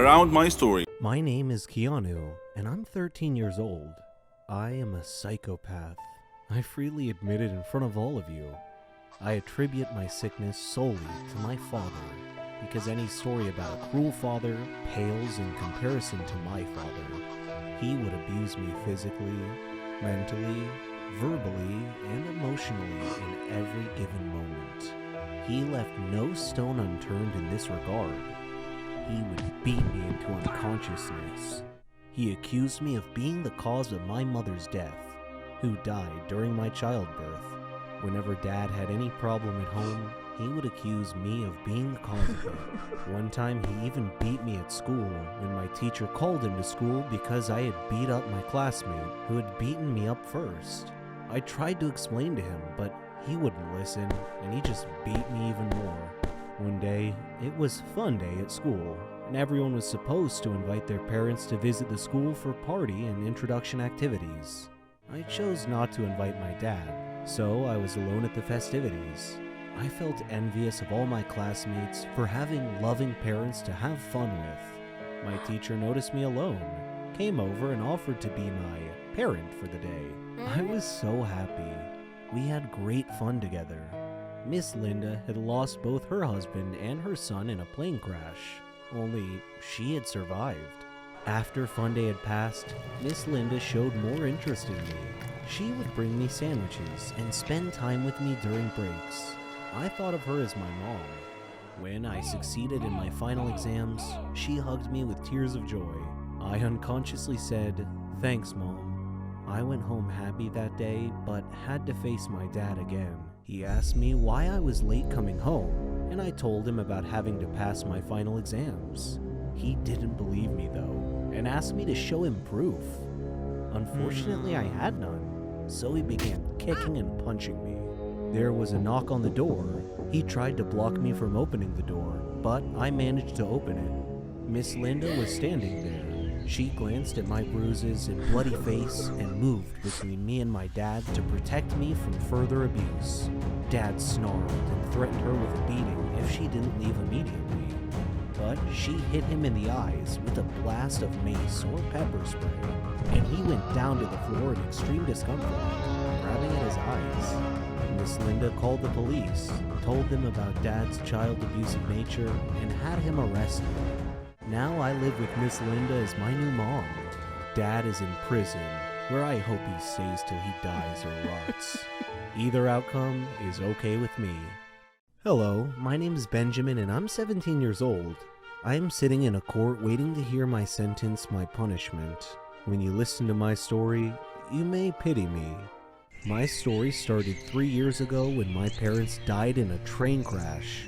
around my story. My name is Keanu, and I'm 13 years old. I am a psychopath. I freely admit it in front of all of you. I attribute my sickness solely to my father, because any story about a cruel father pales in comparison to my father. He would abuse me physically, mentally, verbally, and emotionally in every given moment. He left no stone unturned in this regard. He would beat me into unconsciousness. He accused me of being the cause of my mother's death, who died during my childbirth. Whenever Dad had any problem at home, he would accuse me of being the cause of it. One time he even beat me at school when my teacher called him to school because I had beat up my classmate who had beaten me up first. I tried to explain to him, but he wouldn't listen, and he just beat me even more. One day, it was fun day at school, and everyone was supposed to invite their parents to visit the school for party and introduction activities. I chose not to invite my dad, so I was alone at the festivities. I felt envious of all my classmates for having loving parents to have fun with. My teacher noticed me alone, came over and offered to be my parent for the day. I was so happy. We had great fun together. Miss Linda had lost both her husband and her son in a plane crash, only she had survived. After fun day had passed, Miss Linda showed more interest in me. She would bring me sandwiches and spend time with me during breaks. I thought of her as my mom. When I succeeded in my final exams, she hugged me with tears of joy. I unconsciously said, "Thanks, Mom." I went home happy that day, but had to face my dad again. He asked me why I was late coming home, and I told him about having to pass my final exams. He didn't believe me though, and asked me to show him proof. Unfortunately, I had none, so he began kicking and punching me. There was a knock on the door. He tried to block me from opening the door, but I managed to open it. Miss Linda was standing there. She glanced at my bruises and bloody face and moved between me and my dad to protect me from further abuse. Dad snarled and threatened her with a beating if she didn't leave immediately. But she hit him in the eyes with a blast of mace or pepper spray, and he went down to the floor in extreme discomfort, grabbing at his eyes. Miss Linda called the police, told them about Dad's child abusive nature, and had him arrested. Now I live with Miss Linda as my new mom. Dad is in prison, where I hope he stays till he dies or rots. Either outcome is okay with me. Hello, my name is Benjamin and I'm 17 years old. I am sitting in a court waiting to hear my sentence, my punishment. When you listen to my story, you may pity me. My story started 3 years ago when my parents died in a train crash.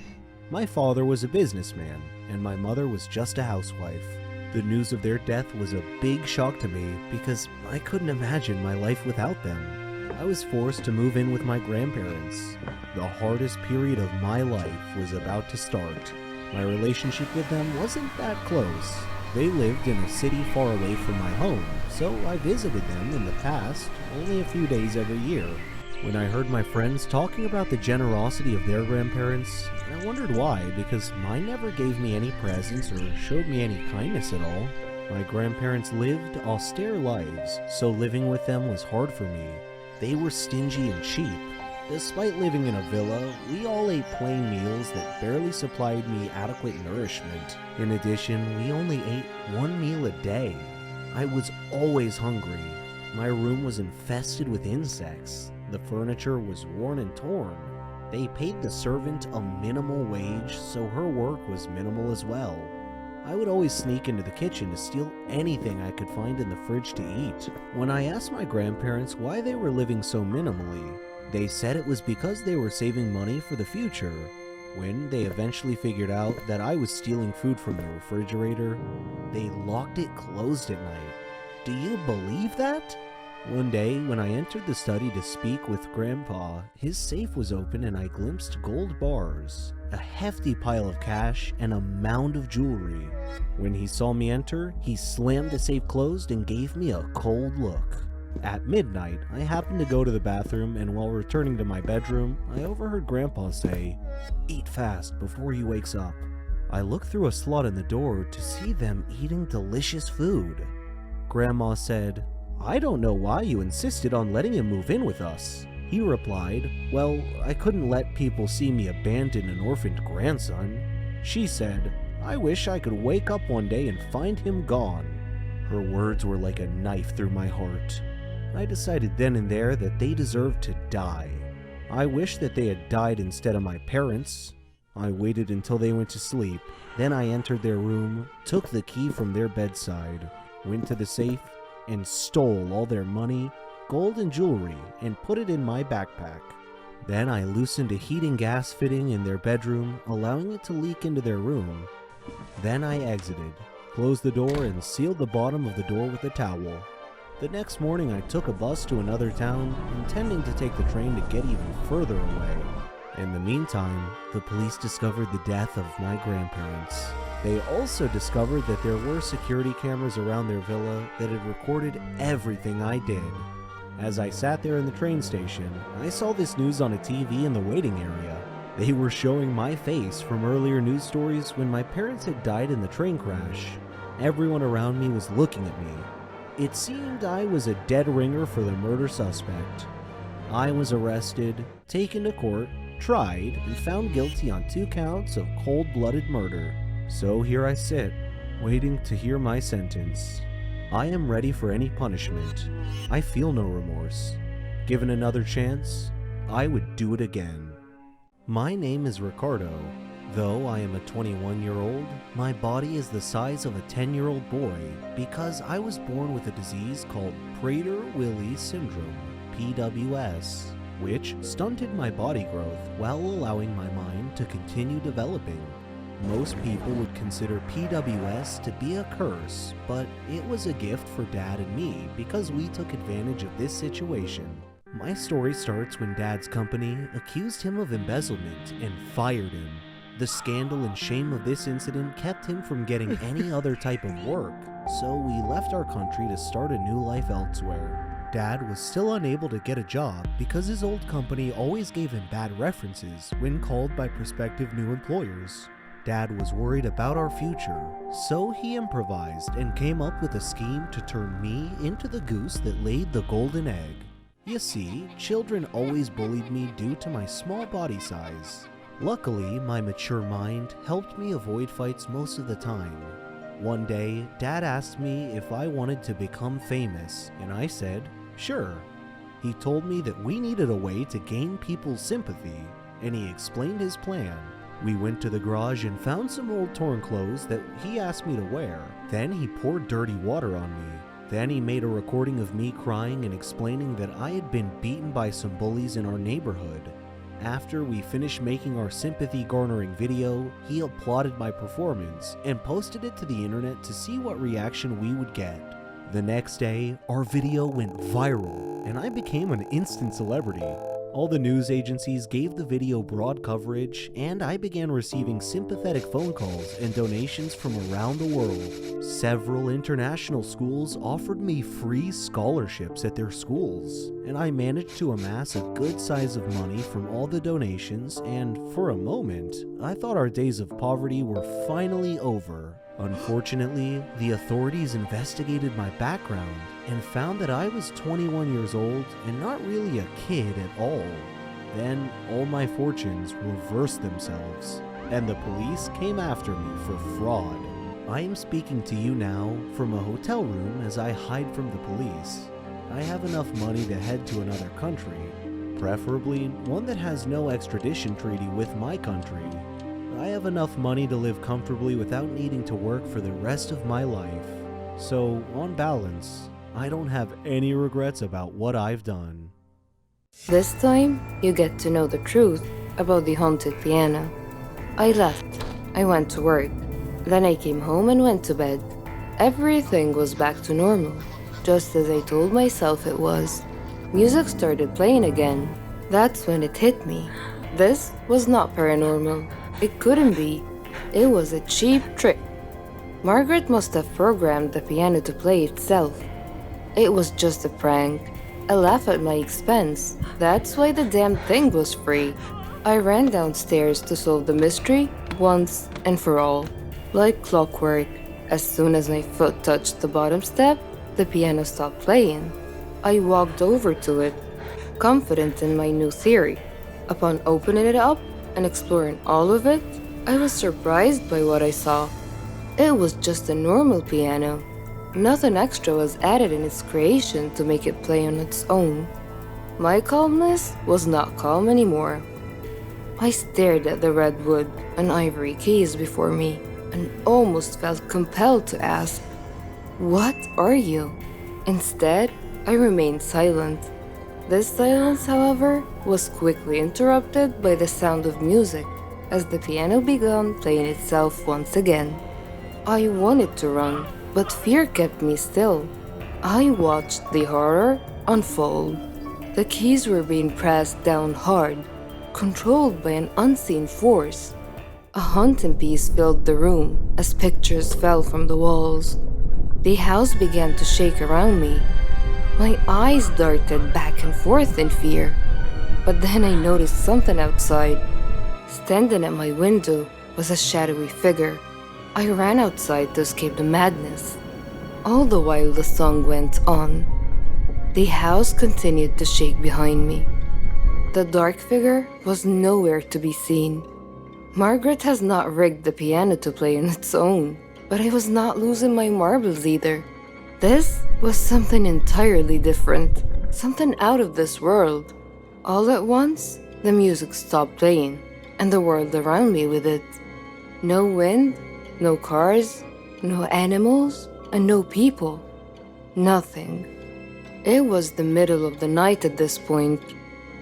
My father was a businessman, and my mother was just a housewife. The news of their death was a big shock to me because I couldn't imagine my life without them. I was forced to move in with my grandparents. The hardest period of my life was about to start. My relationship with them wasn't that close. They lived in a city far away from my home, so I visited them in the past, only a few days every year. When I heard my friends talking about the generosity of their grandparents, I wondered why, because mine never gave me any presents or showed me any kindness at all. My grandparents lived austere lives, so living with them was hard for me. They were stingy and cheap. Despite living in a villa, we all ate plain meals that barely supplied me adequate nourishment. In addition, we only ate one meal a day. I was always hungry. My room was infested with insects. The furniture was worn and torn. They paid the servant a minimal wage, so her work was minimal as well. I would always sneak into the kitchen to steal anything I could find in the fridge to eat. When I asked my grandparents why they were living so minimally, they said it was because they were saving money for the future. When they eventually figured out that I was stealing food from the refrigerator, they locked it closed at night. Do you believe that? One day, when I entered the study to speak with Grandpa, his safe was open and I glimpsed gold bars, a hefty pile of cash, and a mound of jewelry. When he saw me enter, he slammed the safe closed and gave me a cold look. At midnight, I happened to go to the bathroom, and while returning to my bedroom, I overheard Grandpa say, "Eat fast before he wakes up." I looked through a slot in the door to see them eating delicious food. Grandma said, "I don't know why you insisted on letting him move in with us." He replied, "Well, I couldn't let people see me abandon an orphaned grandson." She said, "I wish I could wake up one day and find him gone." Her words were like a knife through my heart. I decided then and there that they deserved to die. I wished that they had died instead of my parents. I waited until they went to sleep. Then I entered their room, took the key from their bedside, went to the safe, and stole all their money, gold and jewelry, and put it in my backpack. Then I loosened a heating gas fitting in their bedroom, allowing it to leak into their room. Then I exited, closed the door, and sealed the bottom of the door with a towel. The next morning I took a bus to another town, intending to take the train to get even further away. In the meantime, the police discovered the death of my grandparents. They also discovered that there were security cameras around their villa that had recorded everything I did. As I sat there in the train station, I saw this news on a TV in the waiting area. They were showing my face from earlier news stories when my parents had died in the train crash. Everyone around me was looking at me. It seemed I was a dead ringer for the murder suspect. I was arrested, taken to court, tried, and found guilty on 2 counts of cold-blooded murder. So here I sit, waiting to hear my sentence. I am ready for any punishment. I feel no remorse. Given another chance, I would do it again. My name is Ricardo. Though I am a 21-year-old, my body is the size of a 10-year-old boy because I was born with a disease called Prader-Willi syndrome, PWS, which stunted my body growth while allowing my mind to continue developing. Most people would consider PWS to be a curse, but it was a gift for Dad and me because we took advantage of this situation. My story starts when Dad's company accused him of embezzlement and fired him. The scandal and shame of this incident kept him from getting any other type of work, so we left our country to start a new life elsewhere. Dad was still unable to get a job because his old company always gave him bad references when called by prospective new employers. Dad was worried about our future, so he improvised and came up with a scheme to turn me into the goose that laid the golden egg. You see, children always bullied me due to my small body size. Luckily, my mature mind helped me avoid fights most of the time. One day, Dad asked me if I wanted to become famous, and I said, sure. He told me that we needed a way to gain people's sympathy, and he explained his plan. We went to the garage and found some old torn clothes that he asked me to wear. Then he poured dirty water on me. Then he made a recording of me crying and explaining that I had been beaten by some bullies in our neighborhood. After we finished making our sympathy-garnering video, he applauded my performance and posted it to the internet to see what reaction we would get. The next day, our video went viral, and I became an instant celebrity. All the news agencies gave the video broad coverage, and I began receiving sympathetic phone calls and donations from around the world. Several international schools offered me free scholarships at their schools, and I managed to amass a good size of money from all the donations, and for a moment, I thought our days of poverty were finally over. Unfortunately, the authorities investigated my background and found that I was 21 years old and not really a kid at all. Then all my fortunes reversed themselves, and the police came after me for fraud. I am speaking to you now from a hotel room as I hide from the police. I have enough money to head to another country, preferably one that has no extradition treaty with my country. I have enough money to live comfortably without needing to work for the rest of my life. So, on balance, I don't have any regrets about what I've done. This time, you get to know the truth about the haunted piano. I left. I went to work. Then I came home and went to bed. Everything was back to normal, just as I told myself it was. Music started playing again. That's when it hit me. This was not paranormal. It couldn't be. It was a cheap trick. Margaret must have programmed the piano to play itself. It was just a prank. A laugh at my expense. That's why the damn thing was free. I ran downstairs to solve the mystery once and for all. Like clockwork, as soon as my foot touched the bottom step, the piano stopped playing. I walked over to it, confident in my new theory. Upon opening it up and exploring all of it, I was surprised by what I saw. It was just a normal piano. Nothing extra was added in its creation to make it play on its own. My calmness was not calm anymore. I stared at the red wood and ivory keys before me and almost felt compelled to ask, "What are you?" Instead, I remained silent. This silence, however, was quickly interrupted by the sound of music as the piano began playing itself once again. I wanted to run, but fear kept me still. I watched the horror unfold. The keys were being pressed down hard, controlled by an unseen force. A haunting peace filled the room as pictures fell from the walls. The house began to shake around me. My eyes darted back and forth in fear. But then I noticed something outside. Standing at my window was a shadowy figure. I ran outside to escape the madness. All the while the song went on. The house continued to shake behind me. The dark figure was nowhere to be seen. Margaret has not rigged the piano to play on its own, but I was not losing my marbles either. This was something entirely different, something out of this world. All at once, the music stopped playing, and the world around me with it. No wind, no cars, no animals, and no people. Nothing. It was the middle of the night at this point,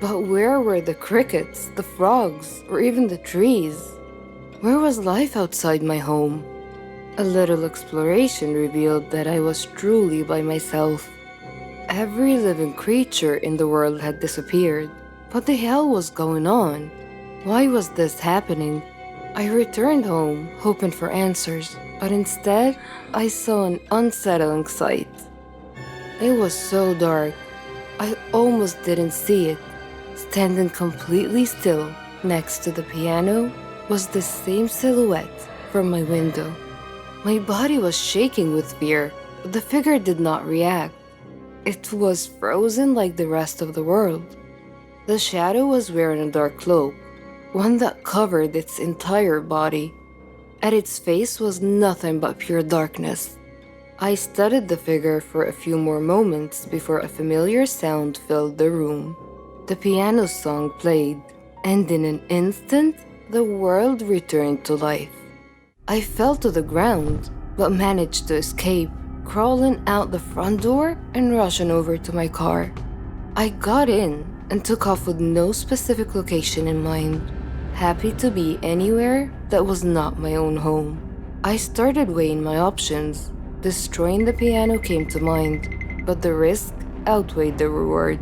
but where were the crickets, the frogs, or even the trees? Where was life outside my home? A little exploration revealed that I was truly by myself. Every living creature in the world had disappeared. What the hell was going on? Why was this happening? I returned home, hoping for answers, but instead, I saw an unsettling sight. It was so dark, I almost didn't see it. Standing completely still next to the piano was the same silhouette from my window. My body was shaking with fear, but the figure did not react. It was frozen like the rest of the world. The shadow was wearing a dark cloak, one that covered its entire body. At its face was nothing but pure darkness. I studied the figure for a few more moments before a familiar sound filled the room. The piano song played, and in an instant, the world returned to life. I fell to the ground, but managed to escape, crawling out the front door and rushing over to my car. I got in and took off with no specific location in mind, happy to be anywhere that was not my own home. I started weighing my options. Destroying the piano came to mind, but the risk outweighed the reward.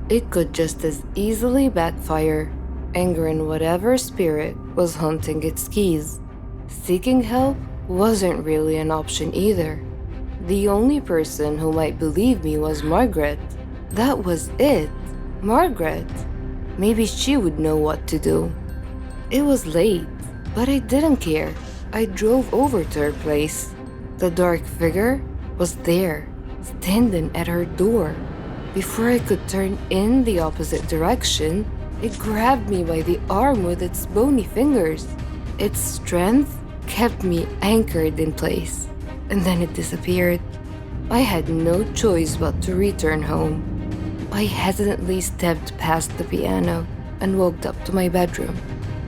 It could just as easily backfire, angering whatever spirit was hunting its keys. Seeking help wasn't really an option either. The only person who might believe me was Margaret. That was it. Margaret. Maybe she would know what to do. It was late, but I didn't care. I drove over to her place. The dark figure was there, standing at her door. Before I could turn in the opposite direction, it grabbed me by the arm with its bony fingers. Its strength kept me anchored in place, and then it disappeared. I had no choice but to return home. I hesitantly stepped past the piano and walked up to my bedroom,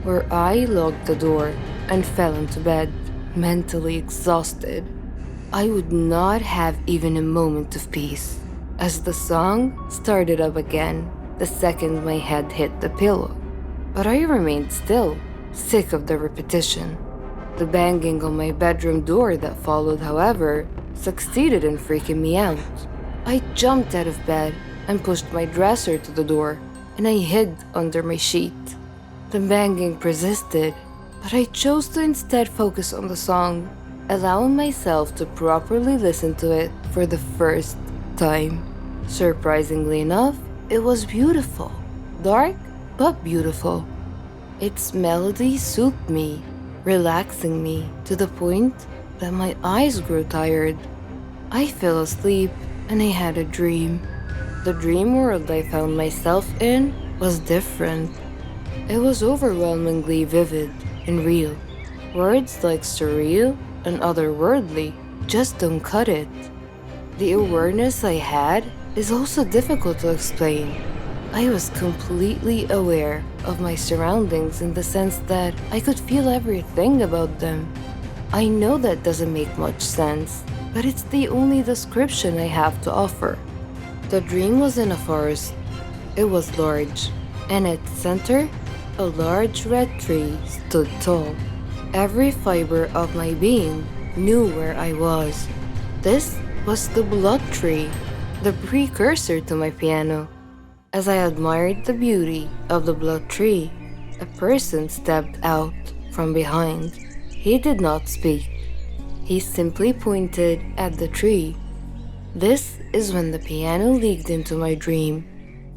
where I locked the door and fell into bed, mentally exhausted. I would not have even a moment of peace, as the song started up again the second my head hit the pillow. But I remained still, sick of the repetition. The banging on my bedroom door that followed, however, succeeded in freaking me out. I jumped out of bed and pushed my dresser to the door, and I hid under my sheet. The banging persisted, but I chose to instead focus on the song, allowing myself to properly listen to it for the first time. Surprisingly enough, it was beautiful. Dark, but beautiful. Its melody soothed me, relaxing me to the point that my eyes grew tired. I fell asleep and I had a dream. The dream world I found myself in was different. It was overwhelmingly vivid and real. Words like surreal and otherworldly just don't cut it. The awareness I had is also difficult to explain. I was completely aware of my surroundings in the sense that I could feel everything about them. I know that doesn't make much sense, but it's the only description I have to offer. The dream was in a forest. It was large, and at its center, a large red tree stood tall. Every fiber of my being knew where I was. This was the blood tree, the precursor to my piano. As I admired the beauty of the blood tree, a person stepped out from behind. He did not speak. He simply pointed at the tree. This is when the piano leaked into my dream.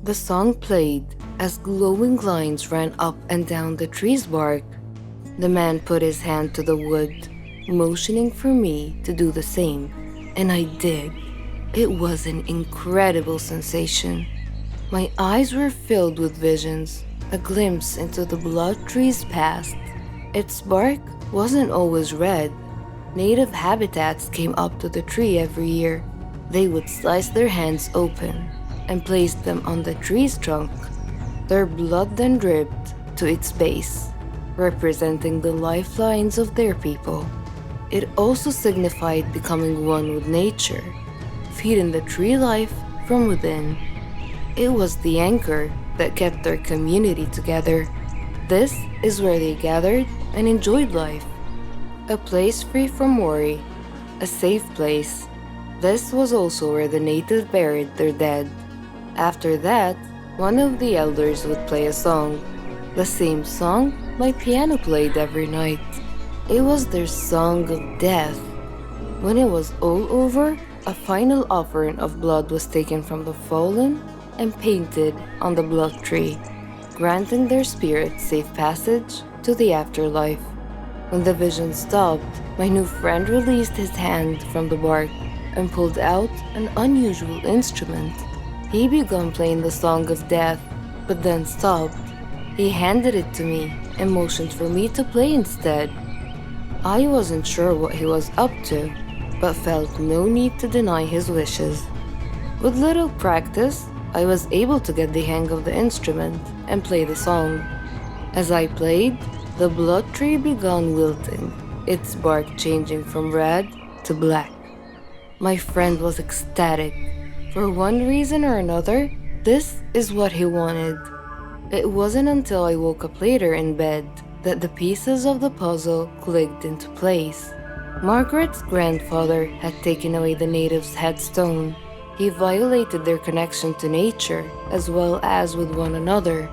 The song played as glowing lines ran up and down the tree's bark. The man put his hand to the wood, motioning for me to do the same, and I did. It was an incredible sensation. My eyes were filled with visions, a glimpse into the blood tree's past. Its bark wasn't always red. Native habitats came up to the tree every year. They would slice their hands open and place them on the tree's trunk. Their blood then dripped to its base, representing the lifelines of their people. It also signified becoming one with nature, feeding the tree life from within. It was the anchor that kept their community together. This is where they gathered and enjoyed life. A place free from worry, a safe place. This was also where the natives buried their dead. After that, one of the elders would play a song, the same song my piano played every night. It was their song of death. When it was all over, a final offering of blood was taken from the fallen and painted on the blood tree, granting their spirits safe passage to the afterlife. When the vision stopped, my new friend released his hand from the bark and pulled out an unusual instrument. He began playing the song of death, but then stopped. He handed it to me and motioned for me to play instead. I wasn't sure what he was up to, but felt no need to deny his wishes. With little practice, I was able to get the hang of the instrument and play the song. As I played, the blood tree began wilting, its bark changing from red to black. My friend was ecstatic. For one reason or another, this is what he wanted. It wasn't until I woke up later in bed that the pieces of the puzzle clicked into place. Margaret's grandfather had taken away the natives' headstone. He violated their connection to nature as well as with one another.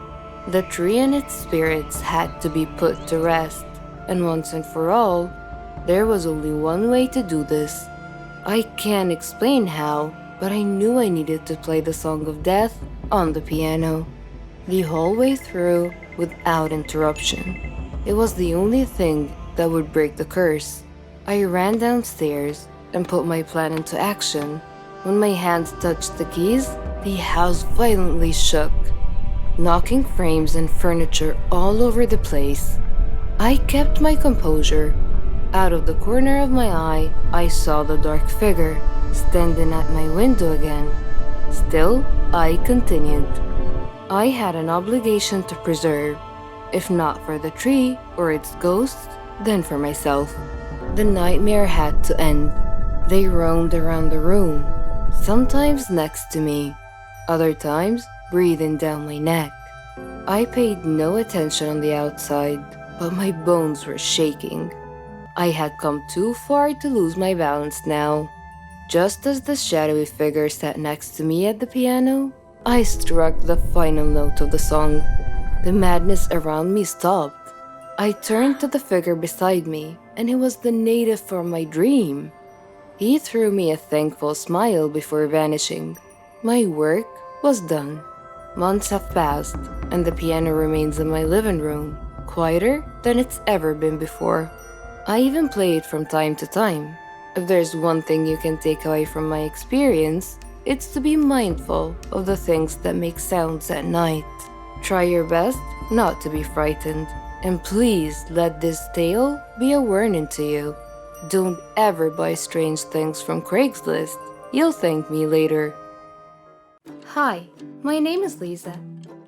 The tree and its spirits had to be put to rest, and once and for all, there was only one way to do this. I can't explain how, but I knew I needed to play the Song of Death on the piano, the whole way through without interruption. It was the only thing that would break the curse. I ran downstairs and put my plan into action. When my hands touched the keys, the house violently shook, knocking frames and furniture all over the place. I kept my composure. Out of the corner of my eye, I saw the dark figure standing at my window again. Still, I continued. I had an obligation to preserve, if not for the tree or its ghost, then for myself. The nightmare had to end. They roamed around the room, sometimes next to me, other times breathing down my neck. I paid no attention on the outside, but my bones were shaking. I had come too far to lose my balance now. Just as the shadowy figure sat next to me at the piano, I struck the final note of the song. The madness around me stopped. I turned to the figure beside me, and it was the native from my dream. He threw me a thankful smile before vanishing. My work was done. Months have passed, and the piano remains in my living room, quieter than it's ever been before. I even play it from time to time. If there's one thing you can take away from my experience, it's to be mindful of the things that make sounds at night. Try your best not to be frightened, and please let this tale be a warning to you. Don't ever buy strange things from Craigslist. You'll thank me later. Hi, my name is Lisa.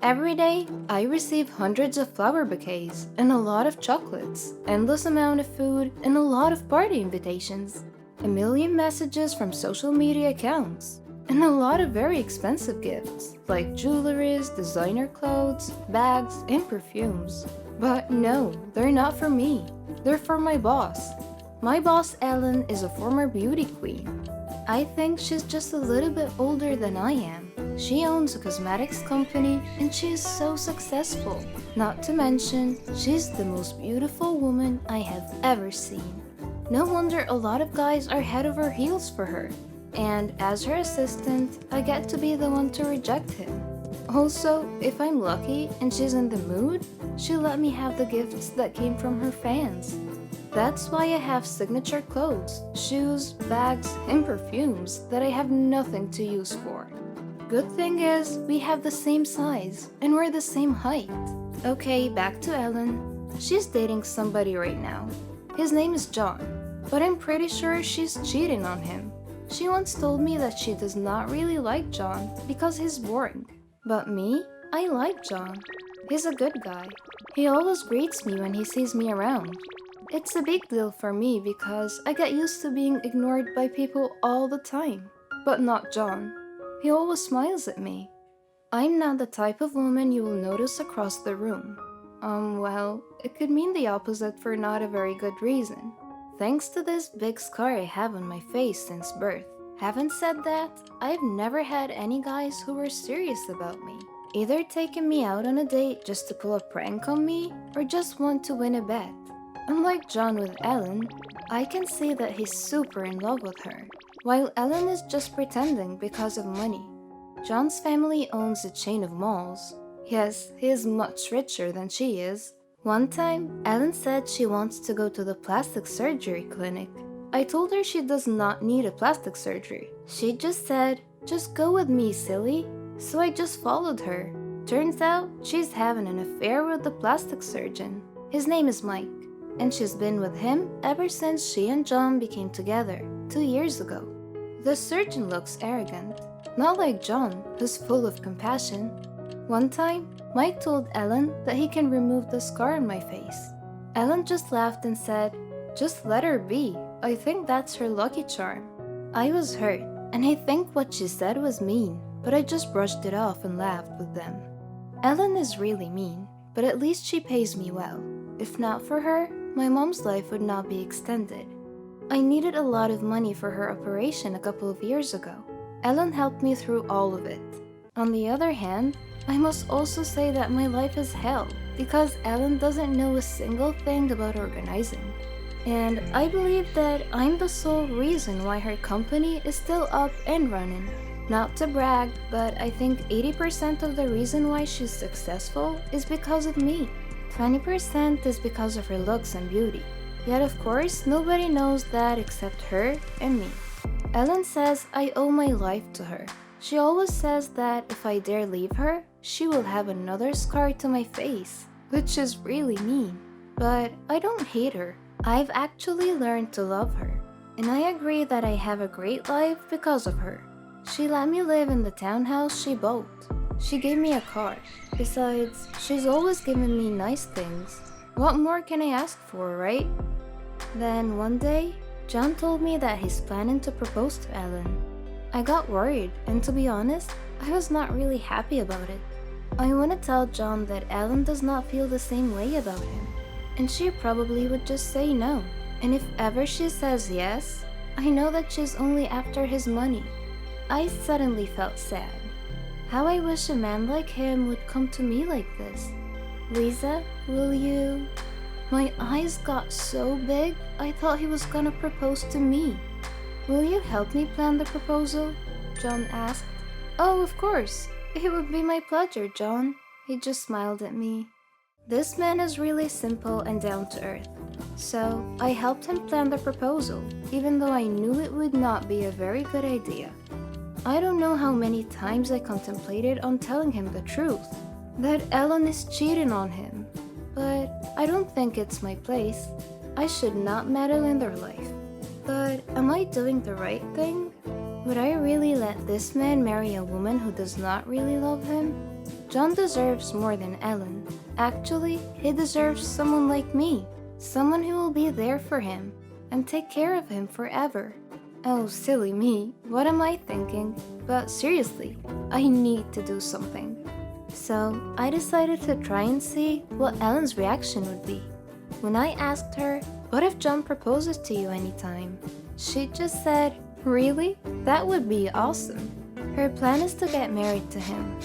Every day, I receive hundreds of flower bouquets and a lot of chocolates, endless amount of food, and a lot of party invitations, a million messages from social media accounts, and a lot of very expensive gifts, like jewelries, designer clothes, bags, and perfumes. But no, they're not for me. They're for my boss. My boss, Ellen, is a former beauty queen. I think she's just a little bit older than I am. She owns a cosmetics company and she is so successful. Not to mention, she's the most beautiful woman I have ever seen. No wonder a lot of guys are head over heels for her. And as her assistant, I get to be the one to reject him. Also, if I'm lucky and she's in the mood, she'll let me have the gifts that came from her fans. That's why I have signature clothes, shoes, bags, and perfumes that I have nothing to use for. Good thing is, we have the same size, and we're the same height. Okay, back to Ellen. She's dating somebody right now. His name is John, but I'm pretty sure she's cheating on him. She once told me that she does not really like John because he's boring. But me, I like John. He's a good guy. He always greets me when he sees me around. It's a big deal for me because I get used to being ignored by people all the time. But not John. He always smiles at me. I'm not the type of woman you will notice across the room. Well, it could mean the opposite for not a very good reason. Thanks to this big scar I have on my face since birth. Having said that, I've never had any guys who were serious about me. Either taking me out on a date just to pull a prank on me, or just want to win a bet. Unlike John with Ellen, I can see that he's super in love with her, while Ellen is just pretending because of money. John's family owns a chain of malls. Yes, he is much richer than she is. One time, Ellen said she wants to go to the plastic surgery clinic. I told her she does not need a plastic surgery. She just said, "Just go with me, silly." So I just followed her. Turns out, she's having an affair with the plastic surgeon. His name is Mike, and she's been with him ever since she and John became together 2 years ago. The surgeon looks arrogant, not like John, who's full of compassion. One time, Mike told Ellen that he can remove the scar on my face. Ellen just laughed and said, "Just let her be. I think that's her lucky charm." I was hurt, and I think what she said was mean, but I just brushed it off and laughed with them. Ellen is really mean, but at least she pays me well. If not for her, my mom's life would not be extended. I needed a lot of money for her operation a couple of years ago. Ellen helped me through all of it. On the other hand, I must also say that my life is hell because Ellen doesn't know a single thing about organizing. And I believe that I'm the sole reason why her company is still up and running. Not to brag, but I think 80% of the reason why she's successful is because of me. 20% is because of her looks and beauty. Yet of course, nobody knows that except her and me. Ellen says I owe my life to her. She always says that if I dare leave her, she will have another scar to my face, which is really mean. But I don't hate her. I've actually learned to love her. And I agree that I have a great life because of her. She let me live in the townhouse she bought. She gave me a car. Besides, she's always given me nice things. What more can I ask for, right? Then one day, John told me that he's planning to propose to Ellen. I got worried, and to be honest, I was not really happy about it. I want to tell John that Ellen does not feel the same way about him, and she probably would just say no. And if ever she says yes, I know that she's only after his money. I suddenly felt sad. How I wish a man like him would come to me like this. "Lisa, will you..." My eyes got so big, I thought he was gonna propose to me. "Will you help me plan the proposal?" John asked. "Oh, of course. It would be my pleasure, John." He just smiled at me. This man is really simple and down to earth. So I helped him plan the proposal, even though I knew it would not be a very good idea. I don't know how many times I contemplated on telling him the truth, that Ellen is cheating on him. But I don't think it's my place. I should not meddle in their life. But am I doing the right thing? Would I really let this man marry a woman who does not really love him? John deserves more than Ellen. Actually, he deserves someone like me. Someone who will be there for him and take care of him forever. Oh, silly me, what am I thinking? But seriously, I need to do something. So I decided to try and see what Ellen's reaction would be. When I asked her, "What if John proposes to you anytime?" she just said, "Really? That would be awesome." Her plan is to get married to him,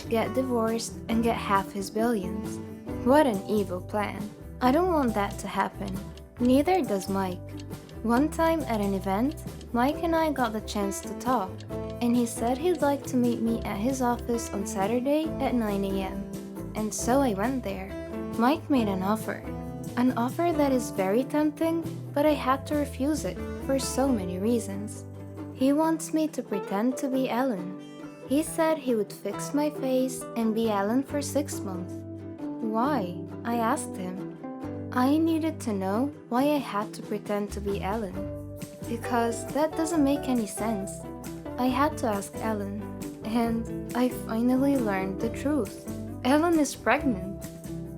get divorced, and get half his billions. What an evil plan. I don't want that to happen. Neither does Mike. One time at an event, Mike and I got the chance to talk, and he said he'd like to meet me at his office on Saturday at 9 a.m. And so I went there. Mike made an offer that is very tempting, but I had to refuse it for so many reasons. He wants me to pretend to be Ellen. He said he would fix my face and be Ellen for 6 months. Why? I asked him. I needed to know why I had to pretend to be Ellen, because that doesn't make any sense. I had to ask Ellen, and I finally learned the truth. Ellen is pregnant.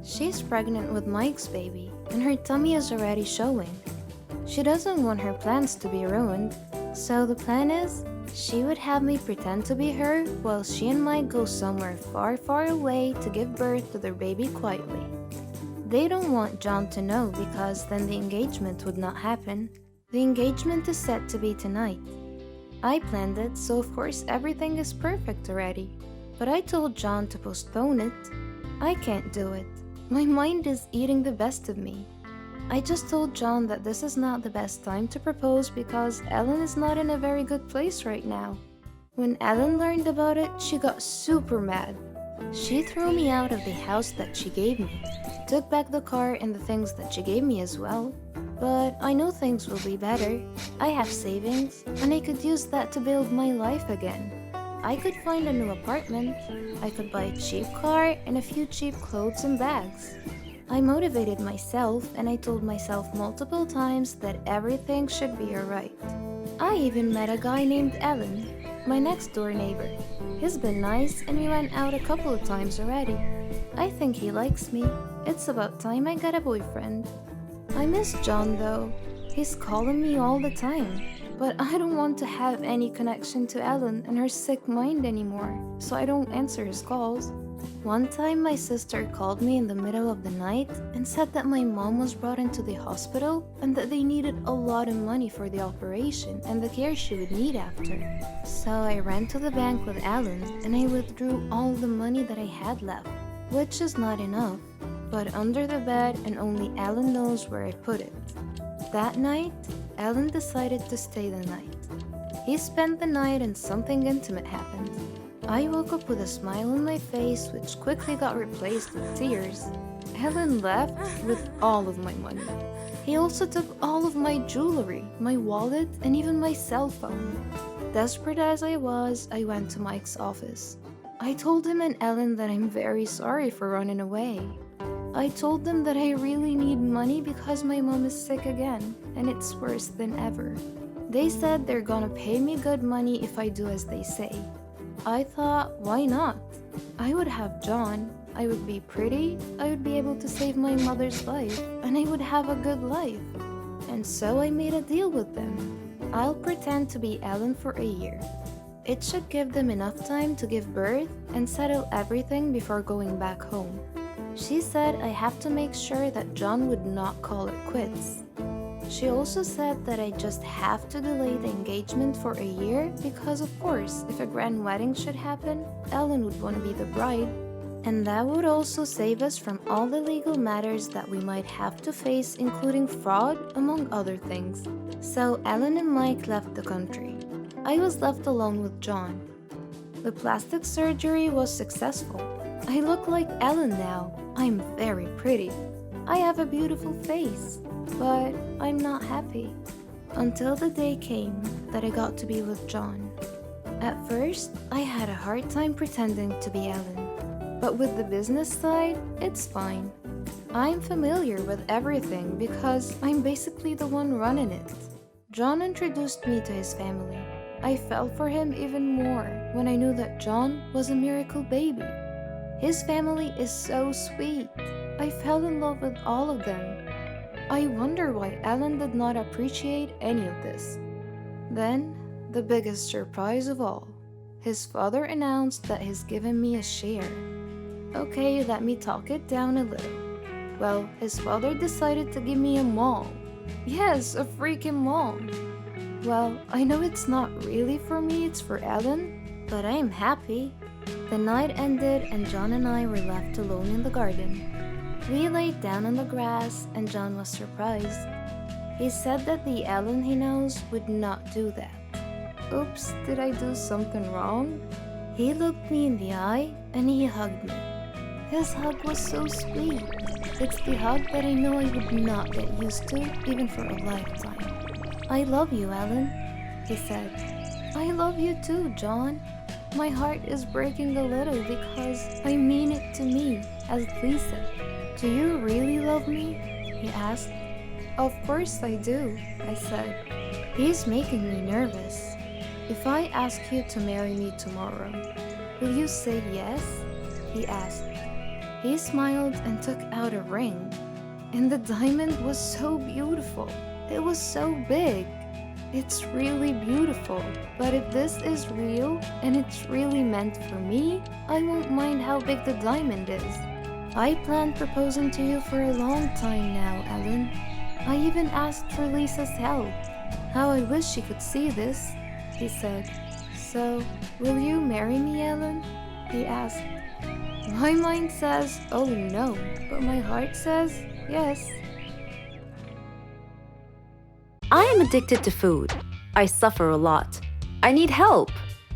She's pregnant with Mike's baby, and her tummy is already showing. She doesn't want her plans to be ruined, so the plan is she would have me pretend to be her while she and Mike go somewhere far, far away to give birth to their baby quietly. They don't want John to know because then the engagement would not happen. The engagement is set to be tonight. I planned it, so of course everything is perfect already. But I told John to postpone it. I can't do it. My mind is eating the best of me. I just told John that this is not the best time to propose because Ellen is not in a very good place right now. When Ellen learned about it, she got super mad. She threw me out of the house that she gave me, took back the car and the things that she gave me as well. But I know things will be better. I have savings, and I could use that to build my life again. I could find a new apartment, I could buy a cheap car and a few cheap clothes and bags. I motivated myself and I told myself multiple times that everything should be alright. I even met a guy named Alan, my next door neighbor. He's been nice and we went out a couple of times already. I think he likes me. It's about time I got a boyfriend. I miss John though. He's calling me all the time. But I don't want to have any connection to Ellen and her sick mind anymore, so I don't answer his calls. One time my sister called me in the middle of the night and said that my mom was brought into the hospital and that they needed a lot of money for the operation and the care she would need after. So I ran to the bank with Alan and I withdrew all the money that I had left, which is not enough, but under the bed and only Alan knows where I put it. That night, Alan decided to stay the night. He spent the night and something intimate happened. I woke up with a smile on my face which quickly got replaced with tears. Alan left with all of my money. He also took all of my jewelry, my wallet, and even my cell phone. Desperate as I was, I went to Mike's office. I told him and Ellen that I'm very sorry for running away. I told them that I really need money because my mom is sick again, and it's worse than ever. They said they're gonna pay me good money if I do as they say. I thought, why not? I would have John, I would be pretty, I would be able to save my mother's life, and I would have a good life. And so I made a deal with them. I'll pretend to be Ellen for a year. It should give them enough time to give birth and settle everything before going back home. She said I have to make sure that John would not call it quits. She also said that I just have to delay the engagement for a year because, of course, if a grand wedding should happen, Ellen would want to be the bride. And that would also save us from all the legal matters that we might have to face, including fraud, among other things. So Ellen and Mike left the country. I was left alone with John. The plastic surgery was successful. I look like Ellen now. I'm very pretty. I have a beautiful face, but I'm not happy. Until the day came that I got to be with John. At first, I had a hard time pretending to be Ellen. But with the business side, it's fine. I'm familiar with everything because I'm basically the one running it. John introduced me to his family. I fell for him even more when I knew that John was a miracle baby. His family is so sweet. I fell in love with all of them. I wonder why Ellen did not appreciate any of this. Then, the biggest surprise of all, his father announced that he's given me a share. Okay, let me talk it down a little. Well, his father decided to give me a mall. Yes, a freaking mall. Well, I know it's not really for me, it's for Ellen, but I am happy. The night ended and John and I were left alone in the garden. We laid down on the grass and John was surprised. He said that the Ellen he knows would not do that. Oops, did I do something wrong? He looked me in the eye and he hugged me. His hug was so sweet. It's the hug that I know I would not get used to even for a lifetime. I love you, Ellen, he said. I love you too, John. My heart is breaking a little because I mean it to me, as Lisa. Do you really love me? He asked. Of course I do, I said. He's making me nervous. If I ask you to marry me tomorrow, will you say yes? He asked. He smiled and took out a ring. And the diamond was so beautiful. It was so big. It's really beautiful. But if this is real and it's really meant for me, I won't mind how big the diamond is. I planned proposing to you for a long time now, Ellen. I even asked for Lisa's help. How I wish she could see this, he said. So, will you marry me, Ellen? He asked. My mind says, oh no, but my heart says, yes. I am addicted to food. I suffer a lot. I need help.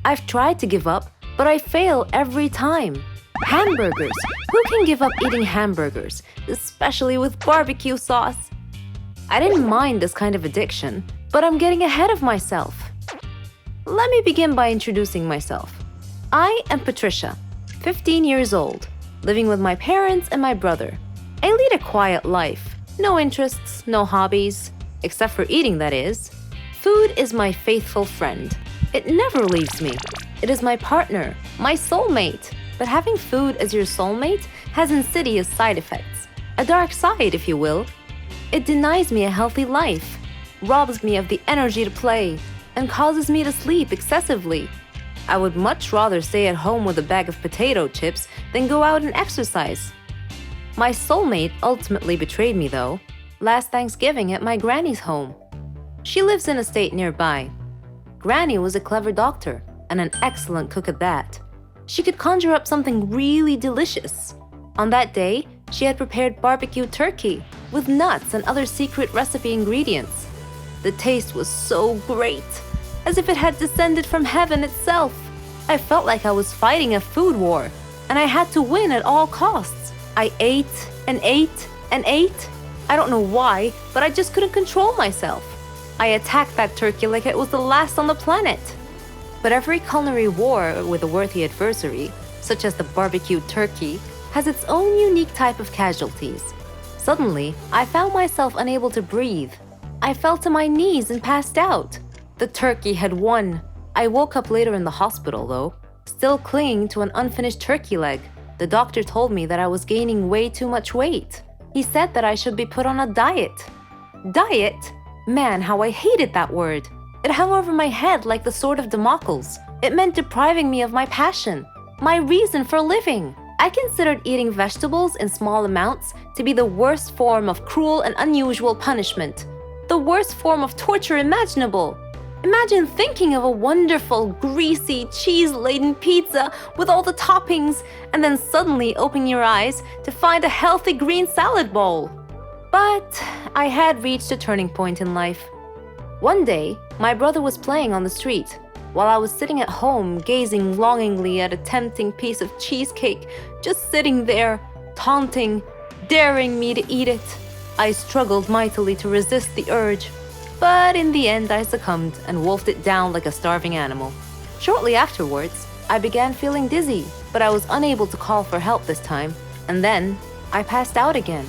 I've tried to give up, but I fail every time. Hamburgers. Who can give up eating hamburgers, especially with barbecue sauce? I didn't mind this kind of addiction, but I'm getting ahead of myself. Let me begin by introducing myself. I am Patricia, 15 years old, living with my parents and my brother. I lead a quiet life. No interests, no hobbies, except for eating, that is. Food is my faithful friend. It never leaves me. It is my partner, my soulmate. But having food as your soulmate has insidious side effects. A dark side, if you will. It denies me a healthy life, robs me of the energy to play, and causes me to sleep excessively. I would much rather stay at home with a bag of potato chips than go out and exercise. My soulmate ultimately betrayed me, though, last Thanksgiving at my granny's home. She lives in a state nearby. Granny was a clever doctor and an excellent cook at that. She could conjure up something really delicious. On that day, she had prepared barbecue turkey with nuts and other secret recipe ingredients. The taste was so great, as if it had descended from heaven itself. I felt like I was fighting a food war, and I had to win at all costs. I ate and ate and ate. I don't know why, but I just couldn't control myself. I attacked that turkey like it was the last on the planet. But every culinary war with a worthy adversary, such as the barbecued turkey, has its own unique type of casualties. Suddenly, I found myself unable to breathe. I fell to my knees and passed out. The turkey had won. I woke up later in the hospital, though, still clinging to an unfinished turkey leg. The doctor told me that I was gaining way too much weight. He said that I should be put on a diet. Diet? Man, how I hated that word. It hung over my head like the sword of Damocles. It meant depriving me of my passion, my reason for living. I considered eating vegetables in small amounts to be the worst form of cruel and unusual punishment, the worst form of torture imaginable. Imagine thinking of a wonderful, greasy, cheese-laden pizza with all the toppings and then suddenly opening your eyes to find a healthy green salad bowl. But I had reached a turning point in life. One day, my brother was playing on the street. while I was sitting at home gazing longingly at a tempting piece of cheesecake, just sitting there, taunting, daring me to eat it. I struggled mightily to resist the urge, but in the end I succumbed and wolfed it down like a starving animal. Shortly afterwards, I began feeling dizzy, but I was unable to call for help this time, and then I passed out again.